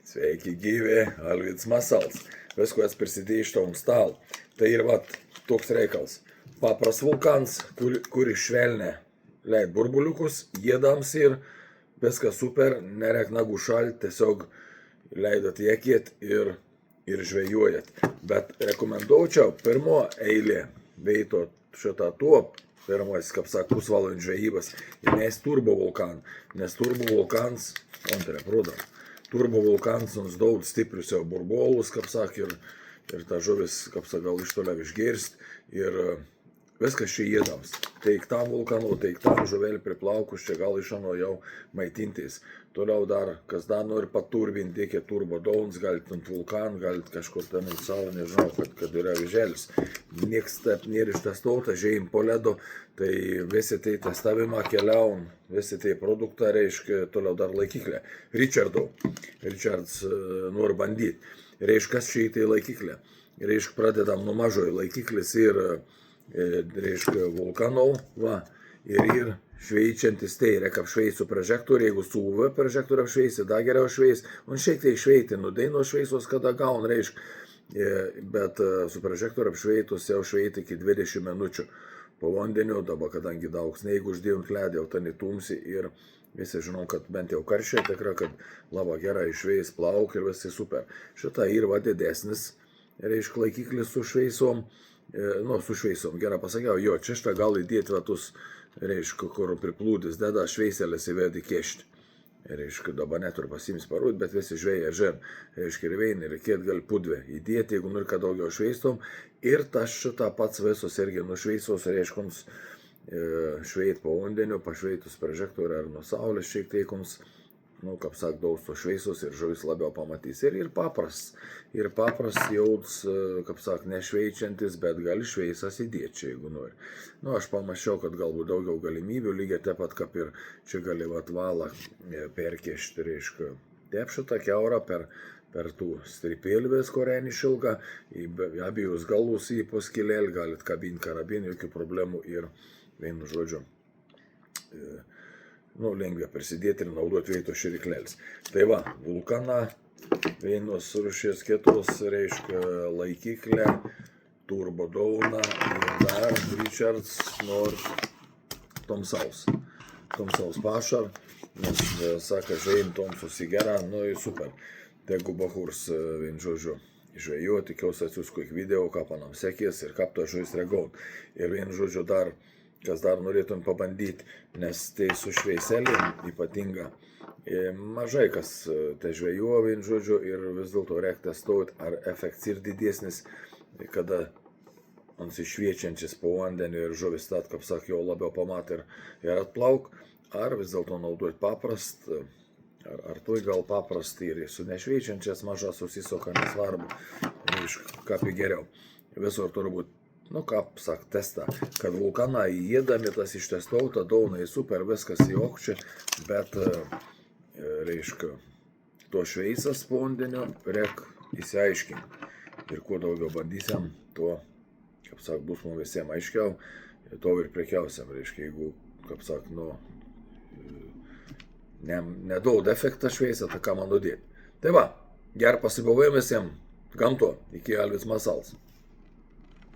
Sveiki gyvi, Alvyds Masals. Viskas prisidėjo iš to stalo. Tai ir vat toks reikalas. Papras vulkans, kuris švelnė leid burbuliukus, jiedams ir viskas super, nerek nagų šalt, tiesiog leidot jėkėt ir žvejojat. Bet rekomenduočiau pirmo eilė veitot šitą tuo, pirmas, kaip sak, pusvalandžio žvejybas, įmest turbo vulkaną, nes turbo vulkans, turbo vulkans mums daug stiprius jau burbolus, kaip sak, ir ta žuvis, kaip sak, gal iš toliau išgirst, ir viskas čia jiedams. Teik tam vulkanu, teik tam žuvelį priplaukus, čia gal iš ano jau maitintis. Toliau dar, kas dar nori paturbinti, reikia turbo dauns, galit ant vulkan, galit kažkur ten į salą, nežinau, kad yra viželis. Nieks taip nėra ištestuota, žiūrėjim po ledo, tai visi tai testavimą keliaun, visi tai produktą, reiškia, toliau dar laikiklė. Richards nori bandyti. Reiškia, kas čia į tai laikiklė. Reiškia, pradedam nuo mažojo laikiklis ir, reiškia, vulkanov, va, ir šveičiantis tai, reikia apšveist su prožektoriu, jeigu su UV prožektoriu apšveisi, dar geriau apšveis, un šiek tiek šveiti, nudeino šveisos, kada gaun, reiškia, bet su prožektoriu apšveitus jau šveiti iki 20 minučių po vandeniu, dabar kadangi daug sneigų uždėjant ledį, jau ten įtumsi ir visi žinom, kad bent jau karščiai tikra, kad labai gerai išveis, plauk ir visi super. Šitą ir va didesnis, reiškia, laikiklis su šveisom, gerą pasakiau, jo, čia šitą gal įdėti vatus, reiškia, kur priplūdis, deda šveiselės įvedi kešti. Reiškia, dabar neturi pasims parūti, bet visi žvėja žen. Reiškia, ir vein, ir reikėt gal pudvę įdėti, jeigu nori, kad daugiau šveistom. Ir tas šitą pats visos irgi nušveisos, reiškia, šveit po vandeniu, pašveitus prožektorių ar nuo saulės šiek tiek, kaip sak, daug to šveisos ir žuvis labiau pamatys. Ir papras jauts, kaip sak, nešveičiantis, bet gali šveisas įdėti čia, jeigu nori. Aš pamačiau, kad galbūt daugiau galimybių, lygiai taip pat, kaip ir čia gali valą perkešti, reiškia, tepšitą keurą per tų stripėlvės, kurią išilga, abiejus galus į poskilėlį, galit kabinti karabinį, jokių problemų ir vienu žodžiu. Lengvia prisidėti ir naudoti veito širiklėlis. Tai va, vulkana, vienos rūšies kitos, reiškia, laikiklė, turbo dauna ir dar Richards nori Tomsaus pašar, nes, saka, žvejim Tomsus į gerą, super. Tegu bahurs, vien žodžiu, žvejo, tikiausi atsiūs kokį video, ką panam sekės ir kaip to žuvis reagaut. Ir vien žodžiu dar, kas dar norėtum pabandyti, nes tai su šveiselėm ypatinga. Mažai kas tai žvejuoja, vien žodžiu, ir vis dėlto reikia testuoti, ar efektas ir didesnis, kada šviečiančias po vandeniu ir žuvis tat, kaip sakiau, labiau pamatė ir atplauk, ar vis dėlto naudoti paprast, ar tu gal paprast ir su nešviečiančias maža susisoka, nesvarbu, kaip geriau. Visur turbūt, kaip sak, testą, kad vulkaną įėdami tas ištestauta, daunai super, viskas į okčią, bet, reiškia, to šveisas po vandeniu reik įsiaiškinti. Ir kuo daugiau bandysiam, tuo, kaip sak, bus mums visiems aiškiau, to ir prekiausiam, reiškia, jeigu, kaip sak, nedaug efektą šveisą, tai ką man nudėti. Tai va, gerą pasibuvimą visiems, gamto, iki Alvyds Masals.